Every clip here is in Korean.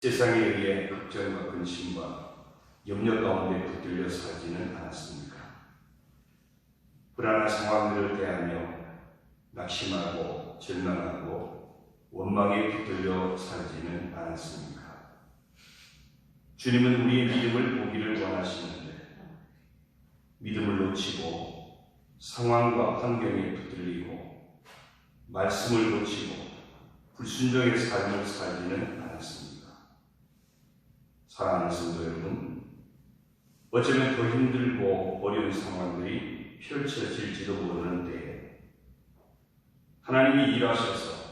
세상에 의해 걱정과 근심과 염려 가운데 붙들려 살지는 않았습니까? 불안한 상황들을 대하며 낙심하고 절망하고 원망에 붙들려 살지는 않았습니까? 주님은 우리의 믿음을 보기를 원하시는데 믿음을 놓치고 상황과 환경에 붙들리고 말씀을 놓치고 불순종의 삶을 살지는 않았습니다. 사랑하는 성도 여러분, 어쩌면 더 힘들고 어려운 상황들이 펼쳐질지도 모르는데 하나님이 일하셔서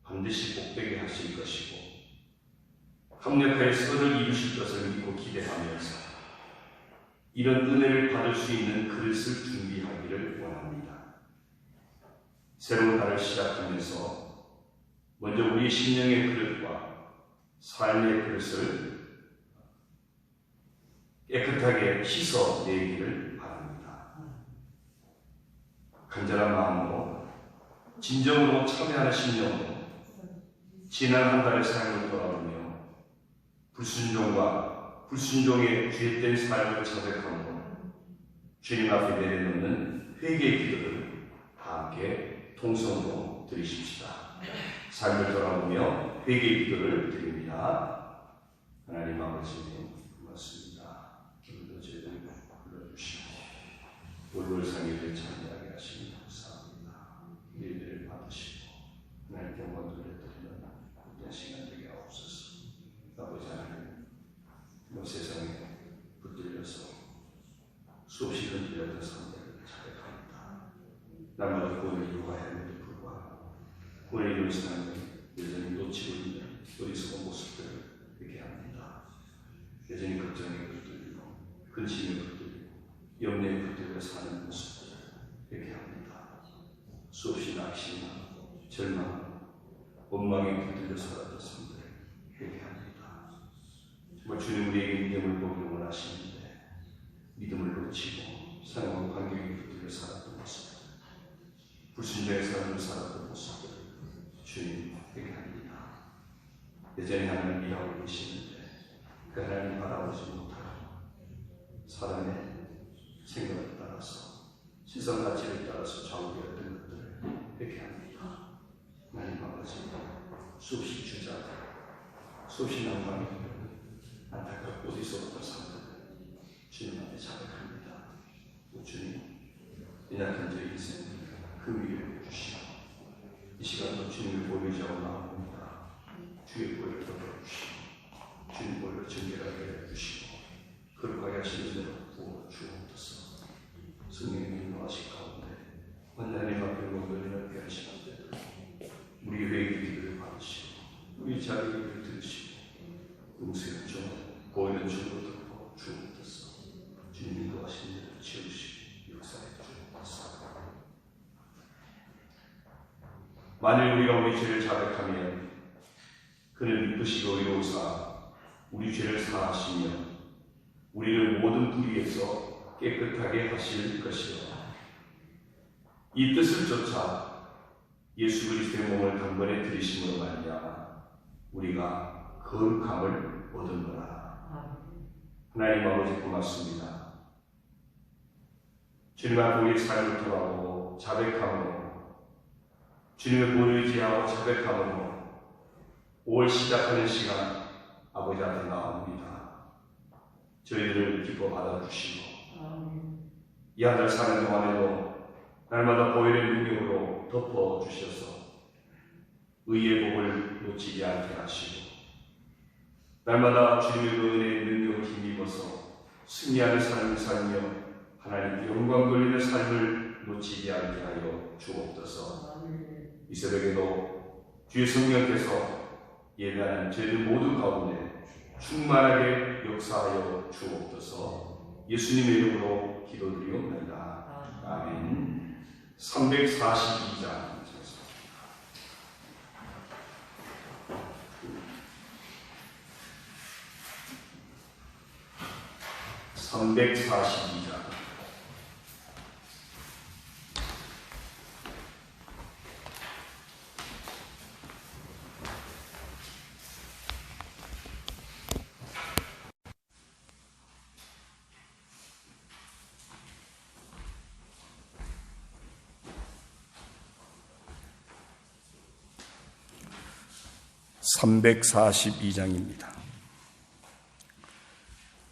반드시 복되게 하실 것이고 합력하여 선을 이루실 것을 믿고 기대하면서 이런 은혜를 받을 수 있는 그릇을 준비하기를 원합니다. 새로운 달을 시작하면서 먼저 우리 심령의 그릇과 삶의 그릇을 깨끗하게 씻어내기를 바랍니다. 간절한 마음으로 진정으로 참여하는 심령으로 지난 한 달의 삶을 돌아보며 불순종과 불순종의 죄된 삶을 자백함으로 주님 앞에 내려놓는 회개의 기도를 다 함께 통성으로 드리십시다. 삶을 돌아보며 회개의 기도를 드립니다. 하나님 아버지 고맙습니다. 오늘도 저희를 불러주시고 월월상일을 찬양하게 하시니 감사합니다. 예배를 받으시고 하나님께 영광 돌려드리는 모든 시간 되게 하옵소서. 아버지 하나님, 이 세상에 붙들려서 수없이 흔들렸던 상대를 자백합니다. 날마다 구원을 이루어야 함에도 불구하고 구원을 이루는 사람을 여전히 놓치고 있는 어리석은 모습들을 회개합니다. 여전히 걱정에 붙들리고 근심에 붙들리고 염려에 붙들려 사는 모습들을 회개합니다. 수없이 낙심하고 절망하고 원망에 붙들려 살았던 삶들을 회개합니다. 정말 주님 우리에게 믿음을 보기를 원하시는데 믿음을 놓치고 상황 환경에 붙들려 살았던 모습들, 불순종의 삶을 살았던 모습들을 주님 회개합니다. 여전히 하나님 이해하고 계시는데 그 하나님 바라보지 못하고 사람의 생각에 따라서 시선 가치에 따라서 좌우되었던 것들을 회개합니다. 하나님 아버지, 수없이 주저하고 수없이 난감해 안타깝고 어디서부터 산다는 주님 앞에 자백합니다. 주님, 연약한 저희 인생 그 위에 주시고 이 시간도 주님을 보여주자고 나옵니다. 주의 보혈을 덮어주시고 주님 보혈을 정결하게 해주시고 거룩하게 하시는 대로 부어 주옵소서. 성령님 인도하실 가운데 하나님 앞에 모여드리는 귀한 시간들 우리 회개 기도를 받으시고 우리 자리를 들으시고 음수의 종 보이는 줄로 덮어 주옵소서. 주님 인도하시는 대로 지어주시고 역사해 주옵소서. 만일 우리가 우리 죄를 자백하면 그는 믿으시고 의로우사 우리 죄를 사하시며 우리를 모든 불의에서 깨끗하게 하실 것이요 이 뜻을 쫓아 예수 그리스도의 몸을 단번에 들이심으로 말미암아 우리가 거룩함을 얻은노라. 하나님 아버지 고맙습니다. 주님 앞에 우리 삶을 돌아보고 자백함으로 주님의 본을 의지하고 자백함으로 5월 시작하는 시간 아버지 앞에 나옵니다. 저희들을 기뻐 받아주시고 이 한 달 사는 동안에도 날마다 보혈의 능력으로 덮어주셔서 의의 복을 놓치지 않게 하시고 날마다 주님의 은혜의 능력을 힘입어서 승리하는 삶을 살며 하나님께 영광 돌리는 삶을 놓치지 않게 하여 주옵소서. 이 새벽에도 주의 성령께서 예배하는 저희들 모두 가운데 충만하게 역사하여 주옵소서. 예수님의 이름으로 기도드리옵나이다. 아멘. 342장 342장 342장입니다.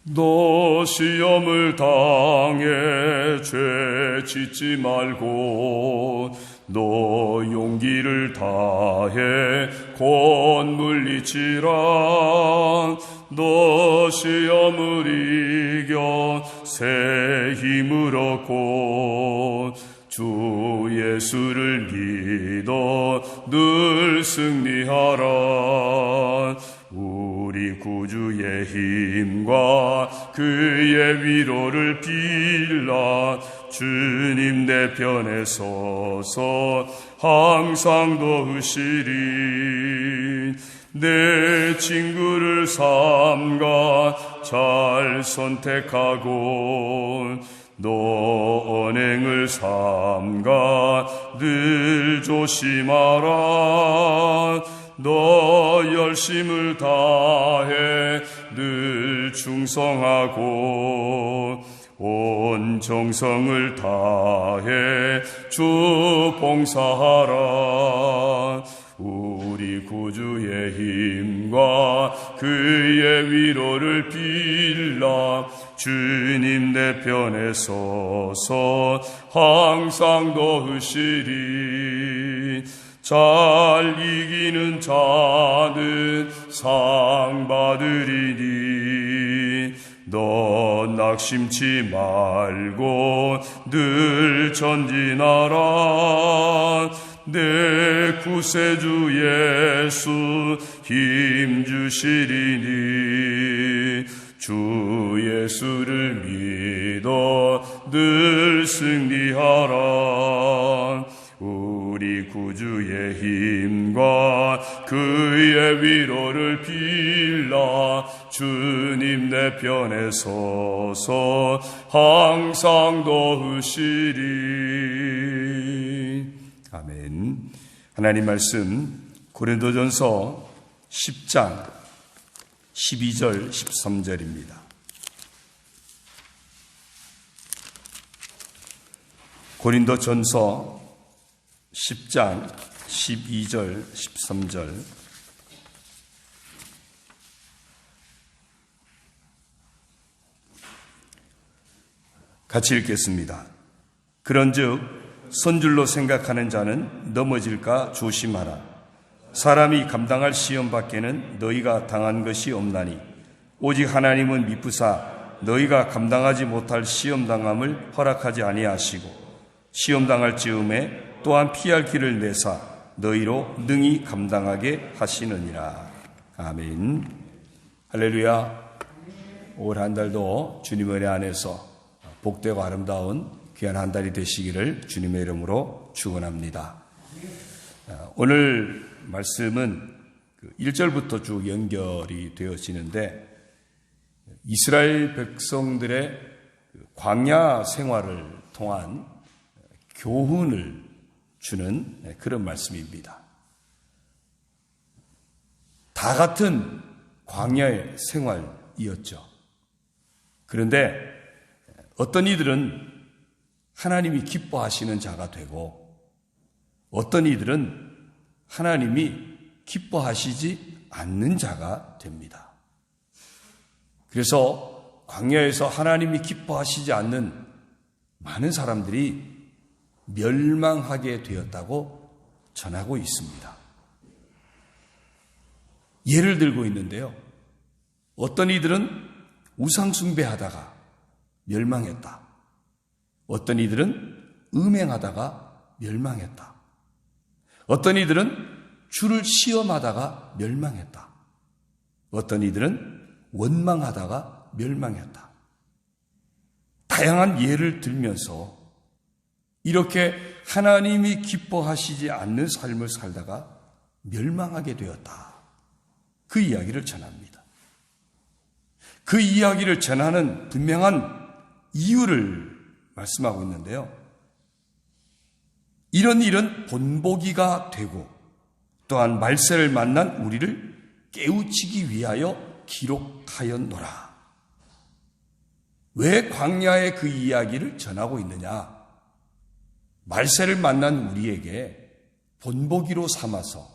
너 시험을 당해 죄 짓지 말고 너 용기를 다해 곧 물리치라. 너 시험을 이겨 새 힘을 얻고 주 예수를 믿어 늘 승리하라. 우리 구주의 힘과 그의 위로를 빌라. 주님 내 편에 서서 항상 도우시리. 내 친구를 삼가 잘 선택하고 너 언행을 삼가 늘 조심하라. 너 열심을 다해 늘 충성하고 온 정성을 다해 주 봉사하라. 우리 구주의 힘과 그의 위로를 빌라. 주님 내 편에 서서 항상 도우시리. 잘 이기는 자는 상 받으리니 너 낙심치 말고 늘 전진하라. 내 구세주 예수 힘 주시리니 주 예수를 믿어 늘 승리하라. 우리 구주의 힘과 그의 위로를 빌라. 주님 내 편에 서서 항상 도우시리. 아멘. 하나님 말씀 고린도전서 10장 12절 13절입니다. 고린도전서 10장 12절 13절. 같이 읽겠습니다. 그런즉 선줄로 생각하는 자는 넘어질까 조심하라. 사람이 감당할 시험 밖에는 너희가 당한 것이 없나니 오직 하나님은 미쁘사 너희가 감당하지 못할 시험 당함을 허락하지 아니하시고 시험 당할 즈음에 또한 피할 길을 내사 너희로 능히 감당하게 하시느니라. 아멘. 할렐루야. 올 한 달도 주님의 은혜 안에서 복되고 아름다운 귀한 한 달이 되시기를 주님의 이름으로 축원합니다. 오늘 말씀은 1절부터 쭉 연결이 되어지는데 이스라엘 백성들의 광야 생활을 통한 교훈을 주는 그런 말씀입니다. 다 같은 광야의 생활이었죠. 그런데 어떤 이들은 하나님이 기뻐하시는 자가 되고 어떤 이들은 하나님이 기뻐하시지 않는 자가 됩니다. 그래서 광야에서 하나님이 기뻐하시지 않는 많은 사람들이 멸망하게 되었다고 전하고 있습니다. 예를 들고 있는데요. 어떤 이들은 우상 숭배하다가 멸망했다. 어떤 이들은 음행하다가 멸망했다. 어떤 이들은 주를 시험하다가 멸망했다. 어떤 이들은 원망하다가 멸망했다. 다양한 예를 들면서 이렇게 하나님이 기뻐하시지 않는 삶을 살다가 멸망하게 되었다. 그 이야기를 전합니다. 그 이야기를 전하는 분명한 이유를 말씀하고 있는데요. 이런 일은 본보기가 되고 또한 말세를 만난 우리를 깨우치기 위하여 기록하였노라. 왜 광야의 그 이야기를 전하고 있느냐? 말세를 만난 우리에게 본보기로 삼아서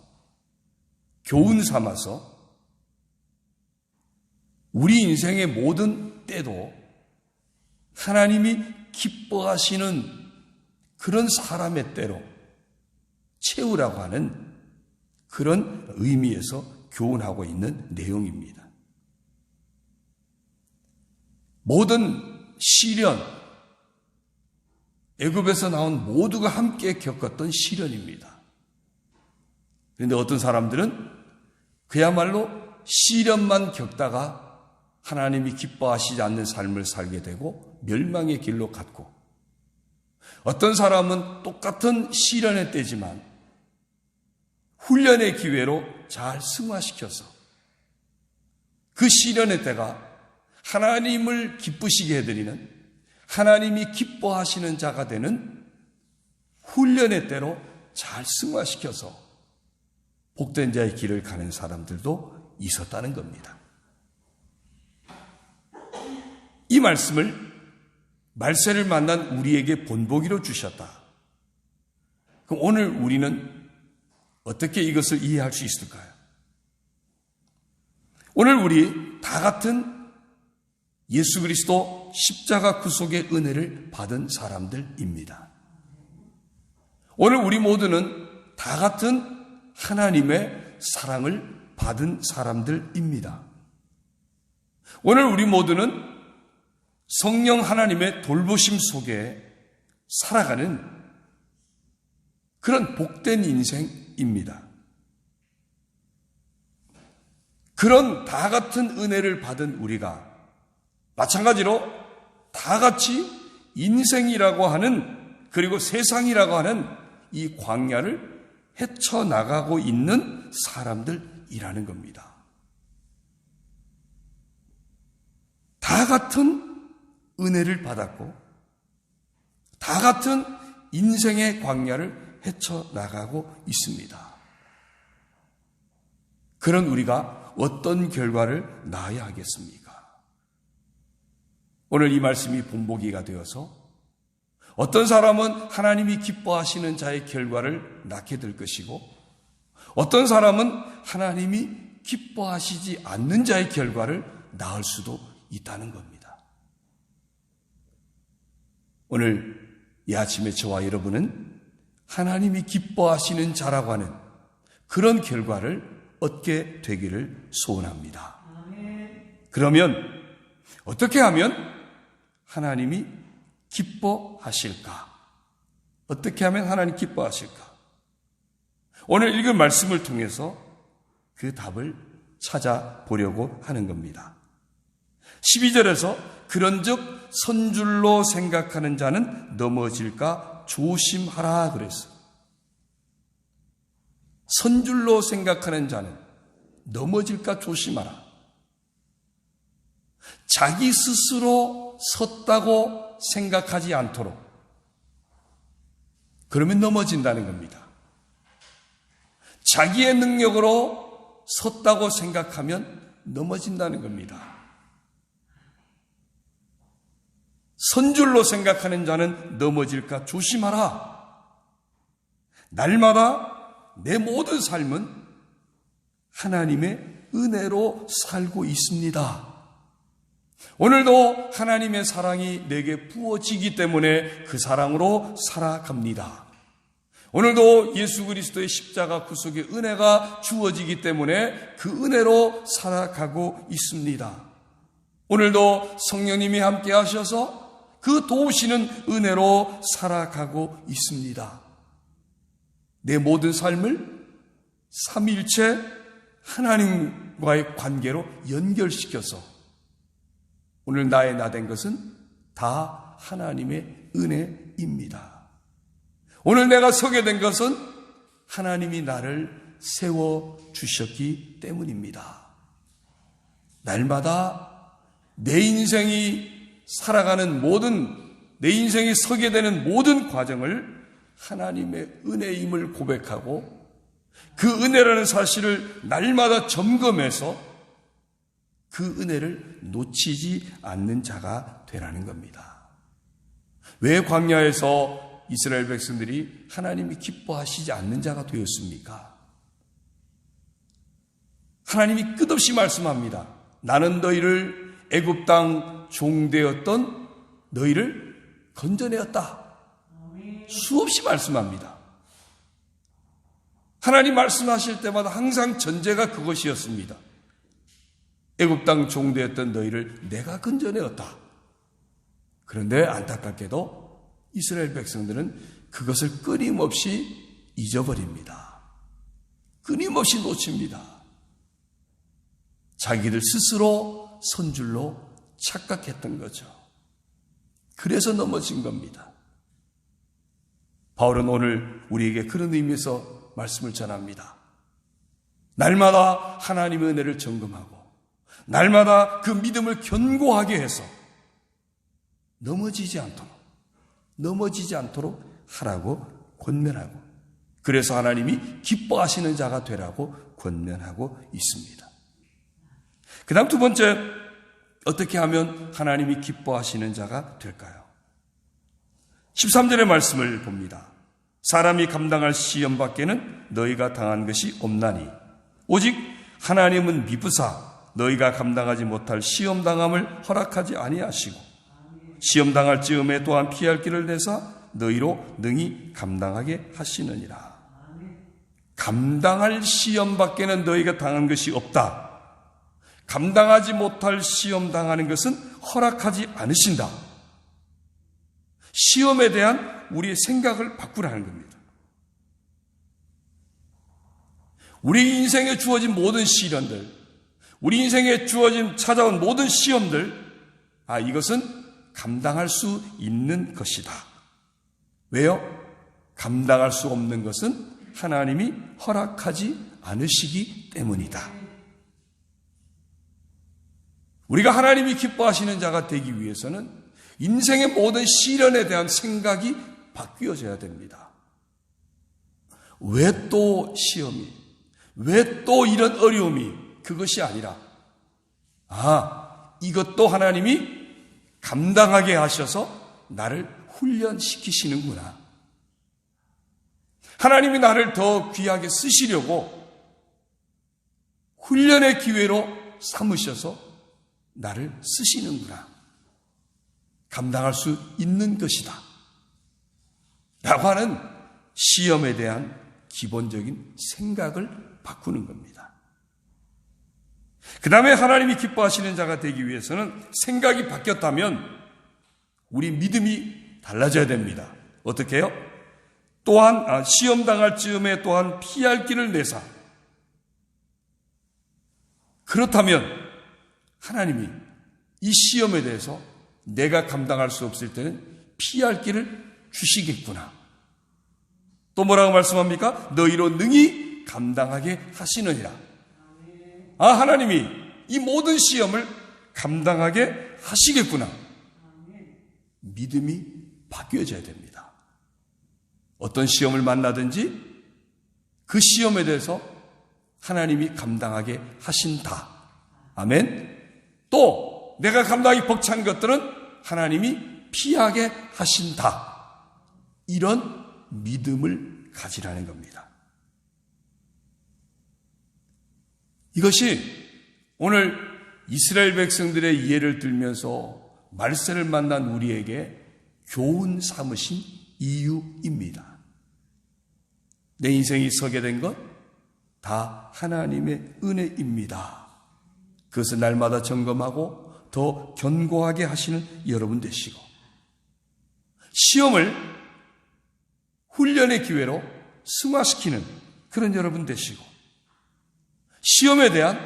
교훈 삼아서 우리 인생의 모든 때도 하나님이 기뻐하시는 그런 사람의 때로 채우라고 하는 그런 의미에서 교훈하고 있는 내용입니다. 모든 시련, 애굽에서 나온 모두가 함께 겪었던 시련입니다. 그런데 어떤 사람들은 그야말로 시련만 겪다가 하나님이 기뻐하시지 않는 삶을 살게 되고 멸망의 길로 갔고, 어떤 사람은 똑같은 시련의 때지만 훈련의 기회로 잘 승화시켜서 그 시련의 때가 하나님을 기쁘시게 해드리는, 하나님이 기뻐하시는 자가 되는 훈련의 때로 잘 승화시켜서 복된 자의 길을 가는 사람들도 있었다는 겁니다. 이 말씀을 말세를 만난 우리에게 본보기로 주셨다. 그럼 오늘 우리는 어떻게 이것을 이해할 수 있을까요? 오늘 우리 다 같은 예수 그리스도 십자가 구속의 은혜를 받은 사람들입니다. 오늘 우리 모두는 다 같은 하나님의 사랑을 받은 사람들입니다. 오늘 우리 모두는 성령 하나님의 돌보심 속에 살아가는 그런 복된 인생입니다. 그런 다 같은 은혜를 받은 우리가 마찬가지로 다 같이 인생이라고 하는, 그리고 세상이라고 하는 이 광야를 헤쳐나가고 있는 사람들이라는 겁니다. 다 같은 은혜를 받았고 다 같은 인생의 광야를 헤쳐나가고 있습니다. 그런 우리가 어떤 결과를 낳아야 하겠습니까? 오늘 이 말씀이 본보기가 되어서 어떤 사람은 하나님이 기뻐하시는 자의 결과를 낳게 될 것이고, 어떤 사람은 하나님이 기뻐하시지 않는 자의 결과를 낳을 수도 있다는 겁니다. 오늘 이 아침에 저와 여러분은 하나님이 기뻐하시는 자라고 하는 그런 결과를 얻게 되기를 소원합니다. 그러면 어떻게 하면 하나님이 기뻐하실까? 어떻게 하면 하나님 기뻐하실까? 오늘 읽은 말씀을 통해서 그 답을 찾아보려고 하는 겁니다. 12절에서 그런즉 선줄로 생각하는 자는 넘어질까 조심하라 그랬어요. 선줄로 생각하는 자는 넘어질까 조심하라. 자기 스스로 섰다고 생각하지 않도록, 그러면 넘어진다는 겁니다. 자기의 능력으로 섰다고 생각하면 넘어진다는 겁니다. 선줄로 생각하는 자는 넘어질까 조심하라. 날마다 내 모든 삶은 하나님의 은혜로 살고 있습니다. 오늘도 하나님의 사랑이 내게 부어지기 때문에 그 사랑으로 살아갑니다. 오늘도 예수 그리스도의 십자가 구속의 은혜가 주어지기 때문에 그 은혜로 살아가고 있습니다. 오늘도 성령님이 함께 하셔서 그 도우시는 은혜로 살아가고 있습니다. 내 모든 삶을 삼위일체 하나님과의 관계로 연결시켜서 오늘 나의 나 된 것은 다 하나님의 은혜입니다. 오늘 내가 서게 된 것은 하나님이 나를 세워주셨기 때문입니다. 날마다 내 인생이 살아가는 내 인생이 서게 되는 모든 과정을 하나님의 은혜임을 고백하고 그 은혜라는 사실을 날마다 점검해서 그 은혜를 놓치지 않는 자가 되라는 겁니다. 왜 광야에서 이스라엘 백성들이 하나님이 기뻐하시지 않는 자가 되었습니까? 하나님이 끝없이 말씀합니다. 나는 너희를 애굽 땅 종되었던 너희를 건져내었다. 수없이 말씀합니다. 하나님 말씀하실 때마다 항상 전제가 그것이었습니다. 애굽 땅 종되었던 너희를 내가 건져내었다. 그런데 안타깝게도 이스라엘 백성들은 그것을 끊임없이 잊어버립니다. 끊임없이 놓칩니다. 자기들 스스로 선줄로 착각했던 거죠. 그래서 넘어진 겁니다. 바울은 오늘 우리에게 그런 의미에서 말씀을 전합니다. 날마다 하나님의 은혜를 점검하고 날마다 그 믿음을 견고하게 해서 넘어지지 않도록 하라고 권면하고, 그래서 하나님이 기뻐하시는 자가 되라고 권면하고 있습니다. 그 다음 두 번째, 어떻게 하면 하나님이 기뻐하시는 자가 될까요? 13절의 말씀을 봅니다. 사람이 감당할 시험 밖에는 너희가 당한 것이 없나니 오직 하나님은 미부사 너희가 감당하지 못할 시험 당함을 허락하지 아니하시고 시험 당할 즈음에 또한 피할 길을 내사 너희로 능히 감당하게 하시느니라. 감당할 시험 밖에는 너희가 당한 것이 없다. 감당하지 못할 시험 당하는 것은 허락하지 않으신다. 시험에 대한 우리의 생각을 바꾸라는 겁니다. 우리 인생에 주어진 모든 시련들, 우리 인생에 찾아온 모든 시험들, 이것은 감당할 수 있는 것이다. 왜요? 감당할 수 없는 것은 하나님이 허락하지 않으시기 때문이다. 우리가 하나님이 기뻐하시는 자가 되기 위해서는 인생의 모든 시련에 대한 생각이 바뀌어져야 됩니다. 왜 또 시험이? 왜 또 이런 어려움이? 그것이 아니라 이것도 하나님이 감당하게 하셔서 나를 훈련시키시는구나. 하나님이 나를 더 귀하게 쓰시려고 훈련의 기회로 삼으셔서 나를 쓰시는구나. 감당할 수 있는 것이다. 라고 하는 시험에 대한 기본적인 생각을 바꾸는 겁니다. 그 다음에 하나님이 기뻐하시는 자가 되기 위해서는 생각이 바뀌었다면 우리 믿음이 달라져야 됩니다. 어떻게 해요? 또한 시험 당할 즈음에 또한 피할 길을 내사. 그렇다면 하나님이 이 시험에 대해서 내가 감당할 수 없을 때는 피할 길을 주시겠구나. 또 뭐라고 말씀합니까? 너희로 능히 감당하게 하시느니라. 하나님이 이 모든 시험을 감당하게 하시겠구나. 믿음이 바뀌어져야 됩니다. 어떤 시험을 만나든지 그 시험에 대해서 하나님이 감당하게 하신다. 아멘. 또 내가 감당이 벅찬 것들은 하나님이 피하게 하신다. 이런 믿음을 가지라는 겁니다. 이것이 오늘 이스라엘 백성들의 예를 들면서 말세를 만난 우리에게 교훈 삼으신 이유입니다. 내 인생이 서게 된 것 다 하나님의 은혜입니다. 그것을 날마다 점검하고 더 견고하게 하시는 여러분 되시고, 시험을 훈련의 기회로 승화시키는 그런 여러분 되시고, 시험에 대한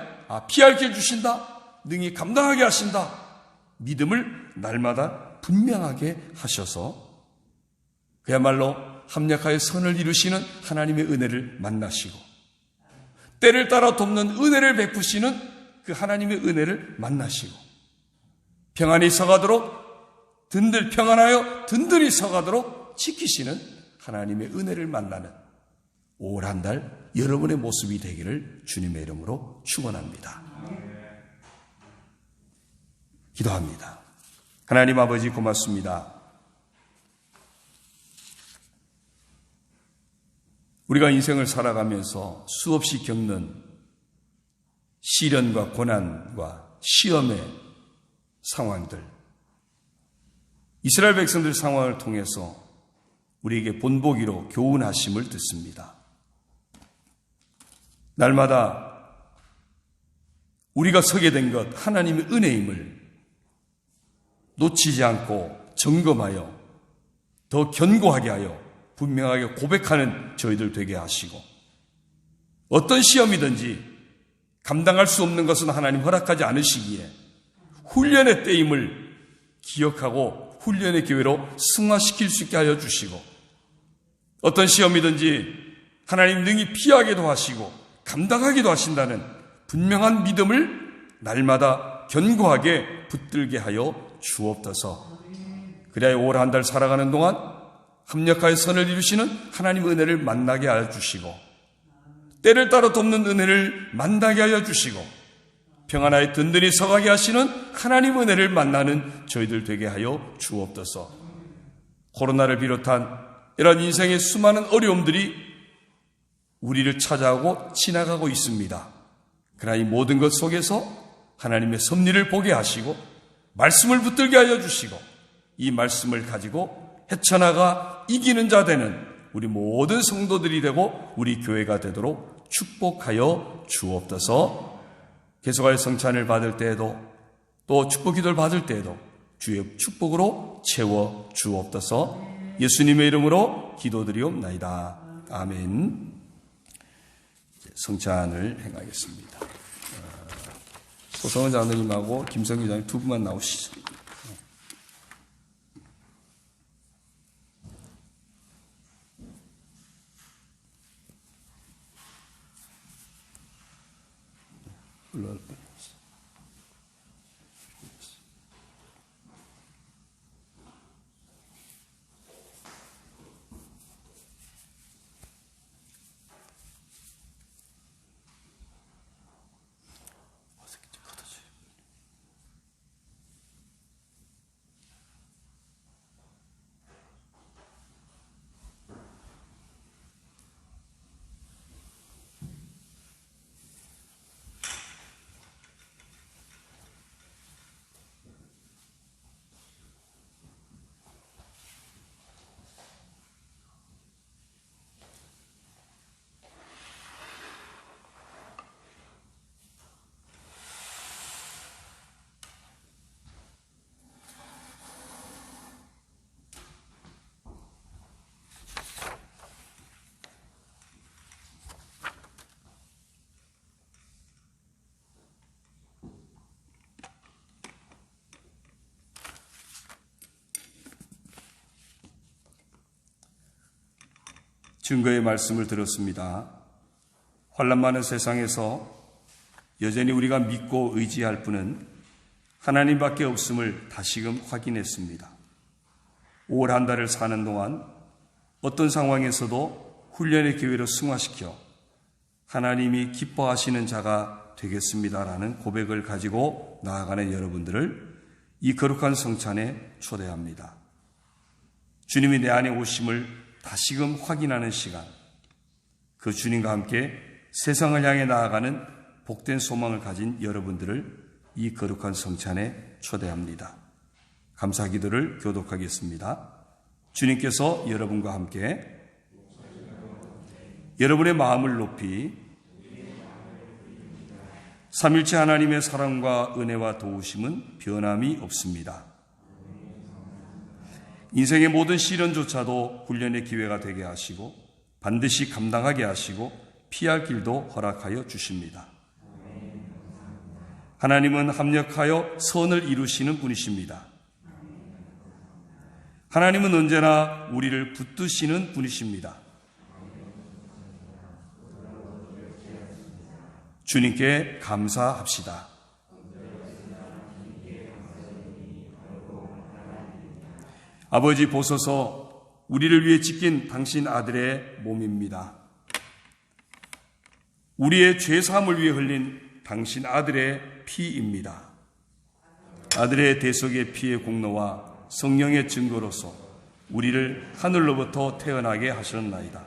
피할 길 주신다, 능히 감당하게 하신다, 믿음을 날마다 분명하게 하셔서 그야말로 합력하여 선을 이루시는 하나님의 은혜를 만나시고, 때를 따라 돕는 은혜를 베푸시는 그 하나님의 은혜를 만나시고, 평안히 서가도록 평안하여 든든히 서가도록 지키시는 하나님의 은혜를 만나는 올 한 달 여러분의 모습이 되기를 주님의 이름으로 축원합니다. 기도합니다. 하나님 아버지 고맙습니다. 우리가 인생을 살아가면서 수없이 겪는 시련과 고난과 시험의 상황들, 이스라엘 백성들 상황을 통해서 우리에게 본보기로 교훈하심을 듣습니다. 날마다 우리가 서게 된 것, 하나님의 은혜임을 놓치지 않고 점검하여 더 견고하게 하여 분명하게 고백하는 저희들 되게 하시고, 어떤 시험이든지 감당할 수 없는 것은 하나님 허락하지 않으시기에 훈련의 때임을 기억하고 훈련의 기회로 승화시킬 수 있게 하여 주시고, 어떤 시험이든지 하나님 능히 피하게도 하시고 감당하기도 하신다는 분명한 믿음을 날마다 견고하게 붙들게 하여 주옵소서. 그래야 올 한 달 살아가는 동안 합력하여 선을 이루시는 하나님의 은혜를 만나게 하여 주시고, 때를 따라 돕는 은혜를 만나게 하여 주시고, 평안하여 든든히 서가게 하시는 하나님의 은혜를 만나는 저희들 되게 하여 주옵소서. 코로나를 비롯한 이런 인생의 수많은 어려움들이 우리를 찾아오고 지나가고 있습니다. 그러나 이 모든 것 속에서 하나님의 섭리를 보게 하시고 말씀을 붙들게 하여 주시고, 이 말씀을 가지고 헤쳐나가 이기는 자 되는 우리 모든 성도들이 되고 우리 교회가 되도록 축복하여 주옵소서. 계속하여 성찬을 받을 때에도 또 축복 기도를 받을 때에도 주의 축복으로 채워 주옵소서. 예수님의 이름으로 기도드리옵나이다. 아멘. 성찬을 행하겠습니다. 소성은 장로님하고 김성규 장로님 두 분만 나오시죠. 증거의 말씀을 들었습니다. 환난 많은 세상에서 여전히 우리가 믿고 의지할 분은 하나님밖에 없음을 다시금 확인했습니다. 5월 한 달을 사는 동안 어떤 상황에서도 훈련의 기회로 승화시켜 하나님이 기뻐하시는 자가 되겠습니다라는 고백을 가지고 나아가는 여러분들을 이 거룩한 성찬에 초대합니다. 주님이 내 안에 오심을 다시금 확인하는 시간, 그 주님과 함께 세상을 향해 나아가는 복된 소망을 가진 여러분들을 이 거룩한 성찬에 초대합니다. 감사 기도를 교독하겠습니다. 주님께서 여러분과 함께 여러분의 마음을 높이 삼일체 하나님의 사랑과 은혜와 도우심은 변함이 없습니다. 인생의 모든 시련조차도 훈련의 기회가 되게 하시고 반드시 감당하게 하시고 피할 길도 허락하여 주십니다. 하나님은 합력하여 선을 이루시는 분이십니다. 하나님은 언제나 우리를 붙드시는 분이십니다. 주님께 감사합시다. 아버지 보소서, 우리를 위해 찢긴 당신 아들의 몸입니다. 우리의 죄사함을 위해 흘린 당신 아들의 피입니다. 아들의 대속의 피의 공로와 성령의 증거로서 우리를 하늘로부터 태어나게 하셨나이다.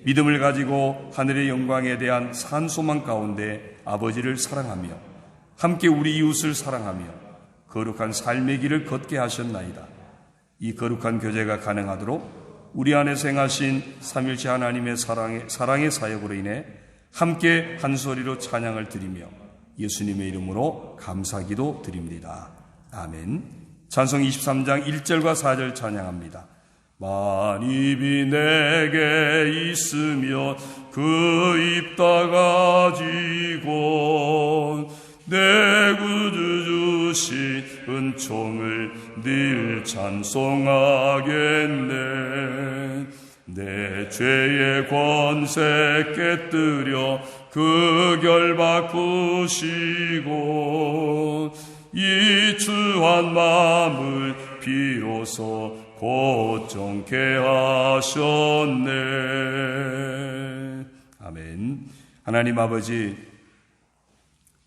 믿음을 가지고 하늘의 영광에 대한 산소망 가운데 아버지를 사랑하며 함께 우리 이웃을 사랑하며 거룩한 삶의 길을 걷게 하셨나이다. 이 거룩한 교제가 가능하도록 우리 안에서 행하신 삼일체 하나님의 사랑의 사역으로 인해 함께 한 소리로 찬양을 드리며 예수님의 이름으로 감사기도 드립니다. 아멘. 찬송 23장 1절과 4절 찬양합니다. 만입이 내게 있으면 그 입 다가지고 내 구주 주신 은총을 늘 찬송하겠네. 내 죄의 권세 깨뜨려 그 결 바꾸시고 이 추한 마음을 비로소 고정케 하셨네. 아멘. 하나님 아버지,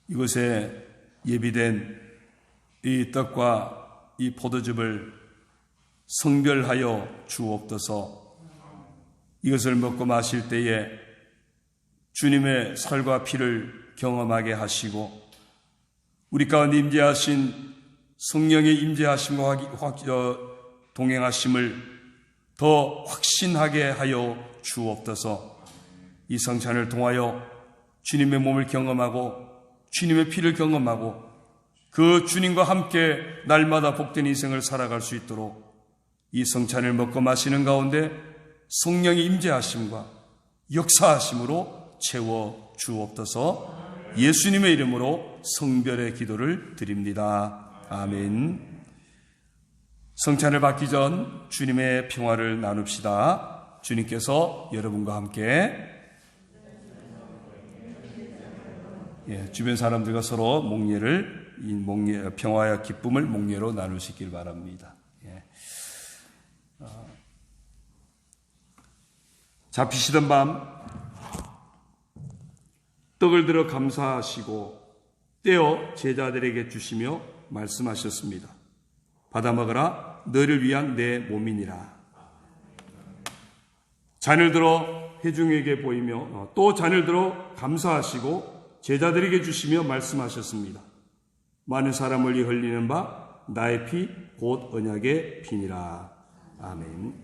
이곳에 예비된 이 떡과 이 포도즙을 성별하여 주옵소서. 이것을 먹고 마실 때에 주님의 살과 피를 경험하게 하시고 우리 가운데 임재하신 성령의 임재하심과 동행하심을 더 확신하게 하여 주옵소서. 이 성찬을 통하여 주님의 몸을 경험하고 주님의 피를 경험하고 그 주님과 함께 날마다 복된 인생을 살아갈 수 있도록 이 성찬을 먹고 마시는 가운데 성령의 임재하심과 역사하심으로 채워 주옵소서. 예수님의 이름으로 성별의 기도를 드립니다. 아멘. 성찬을 받기 전 주님의 평화를 나눕시다. 주님께서 여러분과 함께 주변 사람들과 서로 평화와 기쁨을 몽예로 나누시길 바랍니다. 잡히시던 밤 떡을 들어 감사하시고 떼어 제자들에게 주시며 말씀하셨습니다. 받아 먹으라, 너를 위한 내 몸이니라. 잔을 들어 회중에게 보이며 또 잔을 들어 감사하시고 제자들에게 주시며 말씀하셨습니다. 많은 사람을 위해 흘리는 바 나의 피 곧 언약의 피니라. 아멘.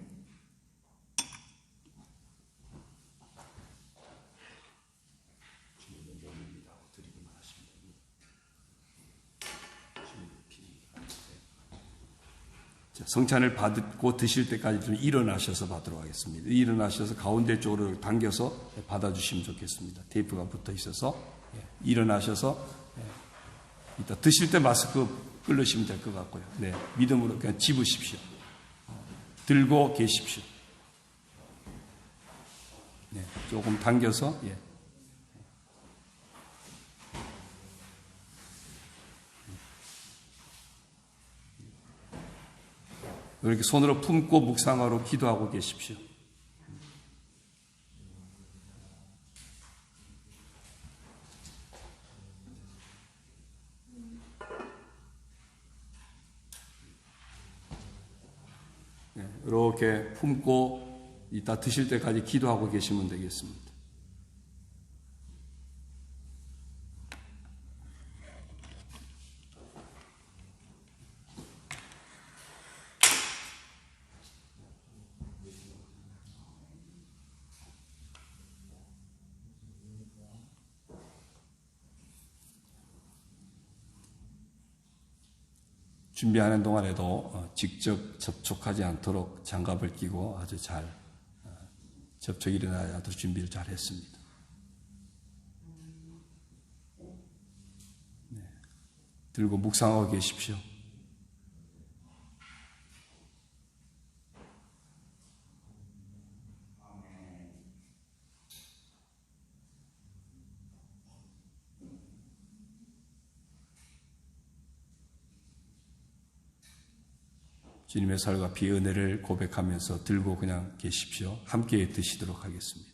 성찬을 받고 드실 때까지 좀 일어나셔서 받도록 하겠습니다. 일어나셔서 가운데 쪽으로 당겨서 받아주시면 좋겠습니다. 테이프가 붙어 있어서 일어나셔서 이따 드실 때 마스크 끌으시면 될 것 같고요. 네, 믿음으로 그냥 집으십시오. 들고 계십시오. 네, 조금 당겨서 이렇게 손으로 품고 묵상하러 기도하고 계십시오. 이렇게 품고 이따 드실 때까지 기도하고 계시면 되겠습니다. 준비하는 동안에도 직접 접촉하지 않도록 장갑을 끼고 아주 잘 접촉이 일어나도록 준비를 잘 했습니다. 네. 들고 묵상하고 계십시오. 주님의 살과 피 은혜를 고백하면서 들고 그냥 계십시오. 함께 드시도록 하겠습니다.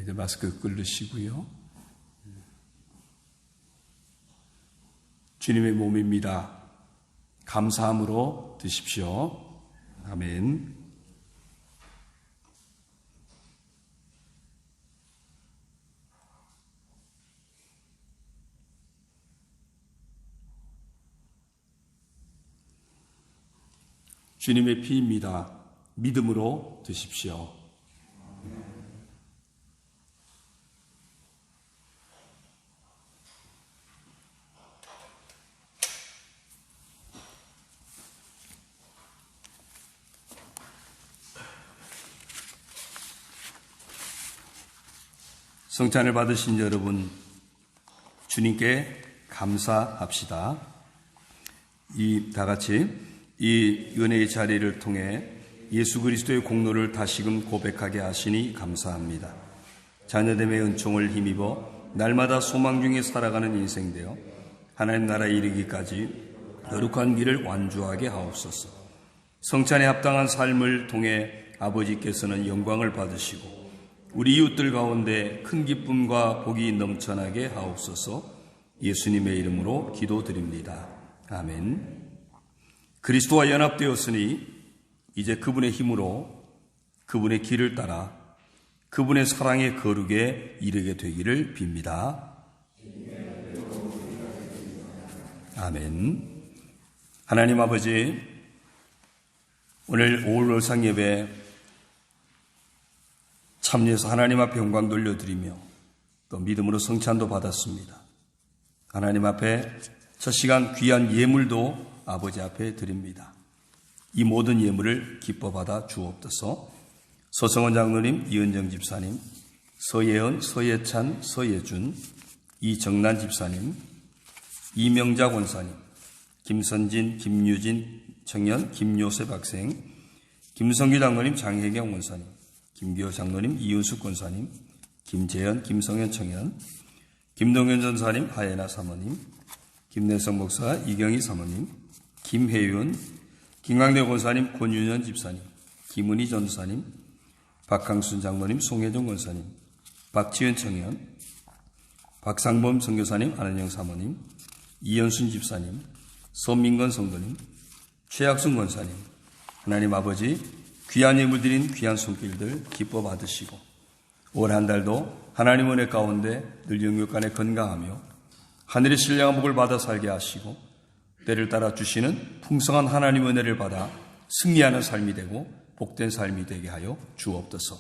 이제 마스크 끌으시고요. 주님의 몸입니다. 감사함으로 드십시오. 아멘. 주님의 피입니다. 믿음으로 드십시오. 성찬을 받으신 여러분, 주님께 감사합시다. 다 같이 이 은혜의 자리를 통해 예수 그리스도의 공로를 다시금 고백하게 하시니 감사합니다. 자녀됨의 은총을 힘입어 날마다 소망 중에 살아가는 인생 되어 하나님 나라에 이르기까지 거룩한 길을 완주하게 하옵소서. 성찬에 합당한 삶을 통해 아버지께서는 영광을 받으시고 우리 이웃들 가운데 큰 기쁨과 복이 넘쳐나게 하옵소서. 예수님의 이름으로 기도드립니다. 아멘. 그리스도와 연합되었으니 이제 그분의 힘으로 그분의 길을 따라 그분의 사랑의 거룩에 이르게 되기를 빕니다. 아멘. 하나님 아버지, 오늘 오월월상 예배 참여해서 하나님 앞에 영광 돌려드리며 또 믿음으로 성찬도 받았습니다. 하나님 앞에 첫 시간 귀한 예물도 아버지 앞에 드립니다. 이 모든 예물을 기뻐 받아 주옵소서. 서성원 장로님, 이은정 집사님, 서예은, 서예찬, 서예준, 이정란 집사님, 이명자 권사님, 김선진, 김유진 청년, 김요셉 학생, 김성규 장로님, 장혜경 권사님, 김기호 장로님, 이윤숙 권사님, 김재현, 김성현 청년, 김동현 전사님, 하예나 사모님, 김내성 목사, 이경희 사모님, 김혜윤, 김광대 권사님, 권윤현 집사님, 김은희 전사님, 박항순 장로님, 송혜정 권사님, 박지은 청년, 박상범 선교사님, 안은영 사모님, 이현순 집사님, 서민건 성도님, 최학순 권사님, 하나님 아버지 귀한 예물 드린 귀한 손길들 기뻐 받으시고 올 한 달도 하나님 은혜 가운데 늘 영육간에 건강하며 하늘의 신령한 복을 받아 살게 하시고 때를 따라 주시는 풍성한 하나님 은혜를 받아 승리하는 삶이 되고 복된 삶이 되게 하여 주옵소서.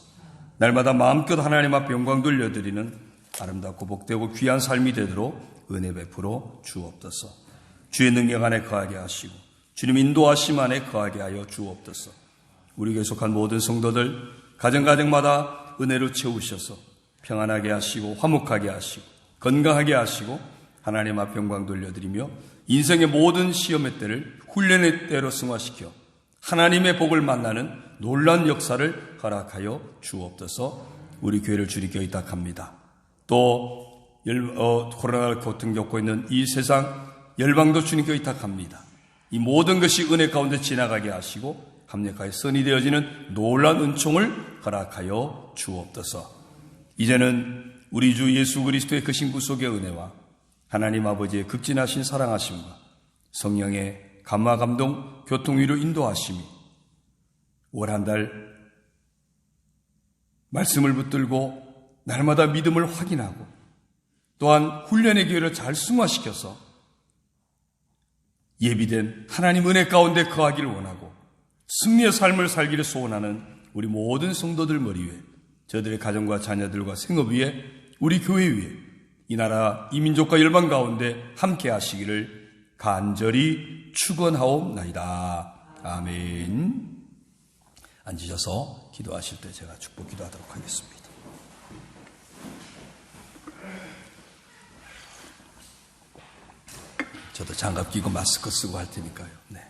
날마다 마음껏 하나님 앞에 영광 돌려드리는 아름답고 복되고 귀한 삶이 되도록 은혜 베풀어 주옵소서. 주의 능력 안에 거하게 하시고 주님 인도하심 안에 거하게 하여 주옵소서. 우리 교회 속한 모든 성도들 가정가정마다 은혜로 채우셔서 평안하게 하시고 화목하게 하시고 건강하게 하시고 하나님 앞에 영광 돌려드리며 인생의 모든 시험의 때를 훈련의 때로 승화시켜 하나님의 복을 만나는 놀라운 역사를 허락하여 주옵소서. 우리 교회를 주님께 의탁합니다. 또 코로나를 고통 겪고 있는 이 세상 열방도 주님께 의탁합니다. 이 모든 것이 은혜 가운데 지나가게 하시고 합력하여 선이 되어지는 놀라운 은총을 허락하여 주옵소서. 이제는 우리 주 예수 그리스도의 그 신구속의 은혜와 하나님 아버지의 극진하신 사랑하심과 성령의 감화 감동 교통위로 인도하심이 올 한 달 말씀을 붙들고 날마다 믿음을 확인하고 또한 훈련의 기회를 잘 승화시켜서 예비된 하나님 은혜 가운데 거하기를 원하고 승리의 삶을 살기를 소원하는 우리 모든 성도들 머리 위에 저들의 가정과 자녀들과 생업 위에 우리 교회 위에 이 나라 이 민족과 열방 가운데 함께 하시기를 간절히 축원하옵나이다. 아멘. 앉으셔서 기도하실 때 제가 축복 기도하도록 하겠습니다. 저도 장갑 끼고 마스크 쓰고 할 테니까요. 네.